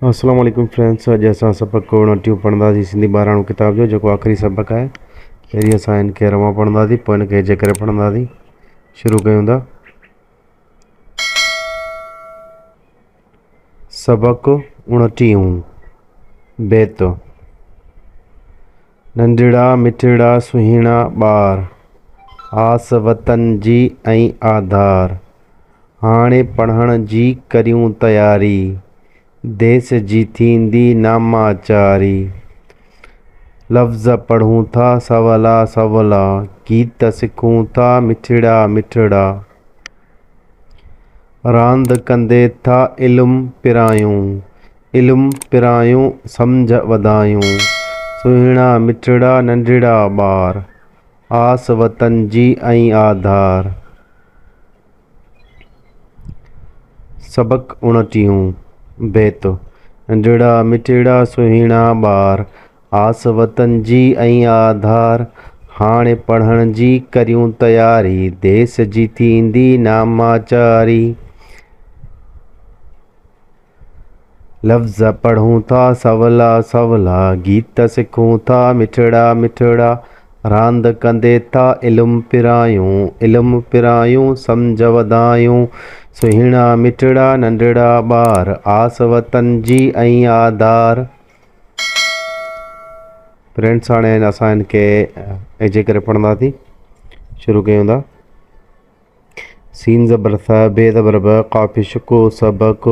अस्सलाम वालेकुम फ्रेंड्स। अॼु असां सबक़ उणटीह पढ़ंदासीं। सिंधी 12 किताब जो जेको आख़िरी सबक़ आहे। पहिरीं असां हिनखे रवां पढ़ंदासीं, पोइ हिनखे हिजे करे पढ़ंदासीं। शुरू कयूं था। सबक़ 29 बैत। नंढड़ा मिठड़ा सुहिणा ॿार, आस वतन जी ऐं आधार। हाणे पढ़ण जी करियूं तयारी, देश जी थींदी नामाचारी। लफ़्ज़ पढ़ूं था सवला सवला, गीत सिखूं था मिठड़ा मिठड़ा। रांदि कंदे था इल्मु पिरायूं, इल्मु पिरायूं सम्झ वधायूं। सुहिणा मिठड़ा नंढड़ा ॿार, आस वतन जी ऐं आधार। सबक़ 29 बैत। नंढड़ा मिठड़ा सुहिणा ॿार, आस वतन जी ऐं आधार। हाणे पढ़ण जी करियूं तयारी, देश जी थींदी नामाचारी। लफ़्ज़ पढ़ूं था सवला सवला, गीत सिखूं था मिठड़ा मिठड़ा। रांदि कंदे था इल्मु पिरायूं, इल्मु पिरायूं सम्झ वधायूं। सुहिणा मिठड़ा नंढड़ा ॿार, आस वतन जी ऐं आधार। फ्रेंड्स हाणे असां हिनखे हिजे करे पढ़ंदासीं। शुरू कयूं था। सीन ज़बर थ, बे ज़बर ब, क़ाफ़ पेश को, सबक़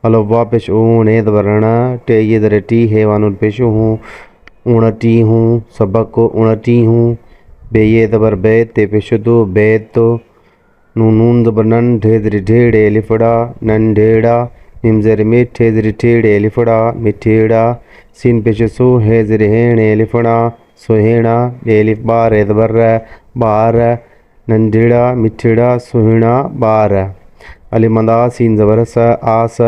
अलफ़ वा पेश ऊ, ने ज़बर ण, टे ये ज़र टी, हे वानुन पेश हूँ, 29 सबक़ 29। बे ये ज़बर बे, ते पेश दो, बैत। नून ज़बर नन, ढे ज़र ढेड़े, अलिफ़ड़ा नंढेड़ा। मीम ज़ेर मिठ, ठे ज़र ठेड़े, अलिफ़ड़ा मिठेड़ा। सीन पेश सो, हे ज़र हेणे, अलिफ़ड़ा सुहेड़ा। बे अलिफ़ बार, ए ज़बर बार, नंढड़ा मिठड़ा सुहिणा ॿार। अलिफ़ मंदा, सीन ज़बर स, आस।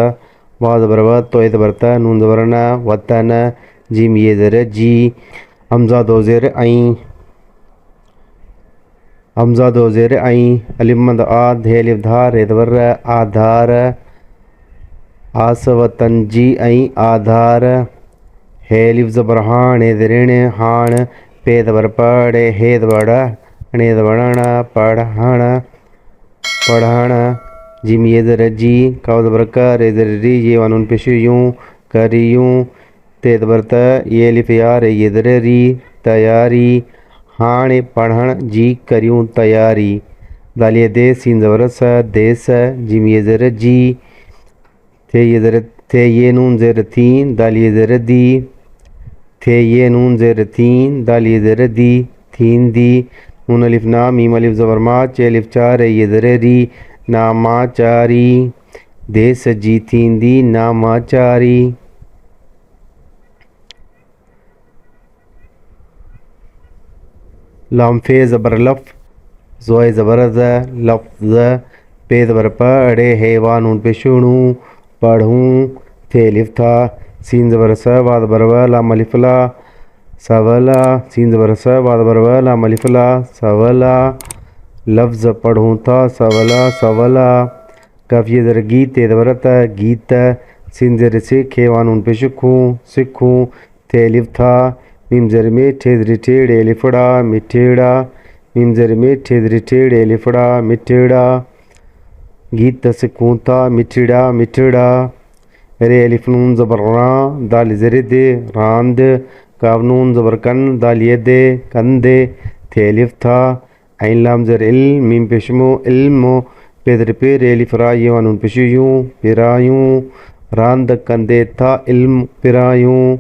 वा ज़बर व, तो ए ज़बर त, नून ज़बर न, वतन। जीम ये ज़र जी, हमज़ा दो ज़ेर ऐं, हमज़ा दो ज़ेर ऐं। अलिफ़ मंद आ, धे अलिफ़ धा, रे ज़बर आधार। आस वतन जी ऐं आधार। हे अलिफ़ ज़बर हाण, ए ज़र ण, हाण। पे ज़बर पढ़े, हे ज़बर णे ज़बर ण, पढ़ण पढ़ण। जिम ये ज़र जी, काव ज़बर क, रे ज़र री, ये वानुन पेश यूं, करियूं। ते ज़बर त, ये अलिफ़ या, रे ये ज़र री, तयारी। हाणे पढ़ण जी करियूं तयारी। दालिए दे, सीन ज़बर स, देस। जिम ये ज़र जी, थे ये ज़र थे, ये नून ज़ेर थी, दालिए ज़र दी। थे ये नून ज़ेर थी, दालिए ज़र दी, थींदी। नून अलिफ़ ना, मीम अलिफ़ ज़बर मा, चे अलिफ़ चा, रे ये ज़र री, नामाचारी। देश जी थींदी नामाचारी। लाम फे ज़बर लफ़, ज़ोए ज़बर ज़, लफ़्ज़। पे ज़बर पढ़े, हे वा नून पेश णू, पढ़ूं। थे अलिफ़ था, सीन ज़बर स, वा ज़बर व, लाम अलिफ़ ला, सवला। सीन ज़बर स, वा ज़बर व, लाम अलिफ़ ला, सवला। लफ़्ज़ पढ़ूं था सवला सवला। कफ ये ज़र गी, ते ज़बर त, गीत। सीन ज़र सिख, हे वा नून पेश खूं, सिखूं। थे अलिफ़ था, मीम ज़र में, ठे ज़र ठेड़े, अलिफ़ड़ा मिठेड़ा। मीम ज़र में, ठे ज़र ठेड़े, अलिफ़ड़ा मिठेड़ा। गीत सिखूं था मिठड़ा मिठड़ा। रे अलिफ़ नून ज़बर रा, दाल ज़र दे, रांद। काव नून ज़बर कन, दाल ये दे, कंदे। थे अलिफ़ था, ऐन लाम ज़र इल, मीम पेशमो इल्मो। पे ज़र पे, रे अलिफ़ रा, ये वानुन पेश यूं, पिरायूं। रांद कंदे था इल्मु पिरायूं।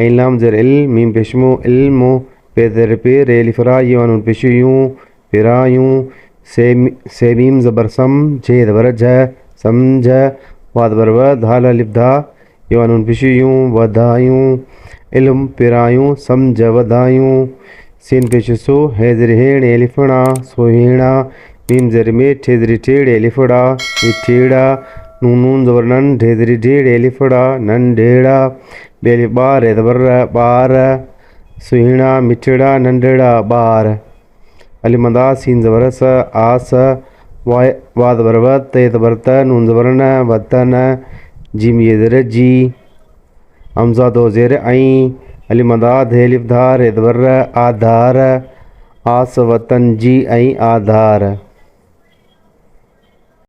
ऐन लाम ज़र इल, मीम पेशमो इल्मो। पे ज़र पे, रे अलिफ़ रा, ये वानुन पेश यूं, पिरायूं। से मीम ज़बर सम, झे ज़बर झ, समझ। वा ज़बर व, धाल अलिफ़ धा, ये वानुन पेश यूं, वधायूं। इल्मु पिरायूं सम्झ वधायूं। सीन पेश सो, हे ज़र हेणे, अलिफ़ड़ा सुहिणा। मीम ज़र में, ठे ज़र ठेड़े, अलिफ़ड़ा मिठेड़ा। नून ज़बर नन, ढे ज़र ढेड़े, अलिफ़ड़ा नंढेड़ा। बे अलिफ़ बार, ए ज़बर बार। सुहिणा मिठड़ा नंढड़ा ॿार। अलिफ़ मंदा, सीन ज़बर स, आस। वा ज़बर व, ते ज़बर त, नून ज़बर न, वतन। जिम ये ज़र जी, हमज़ा दो ज़ेर ऐं अलिफ मदाद हे लिफ धार हे ज़बर आधार आस वतन जी ऐं आधार।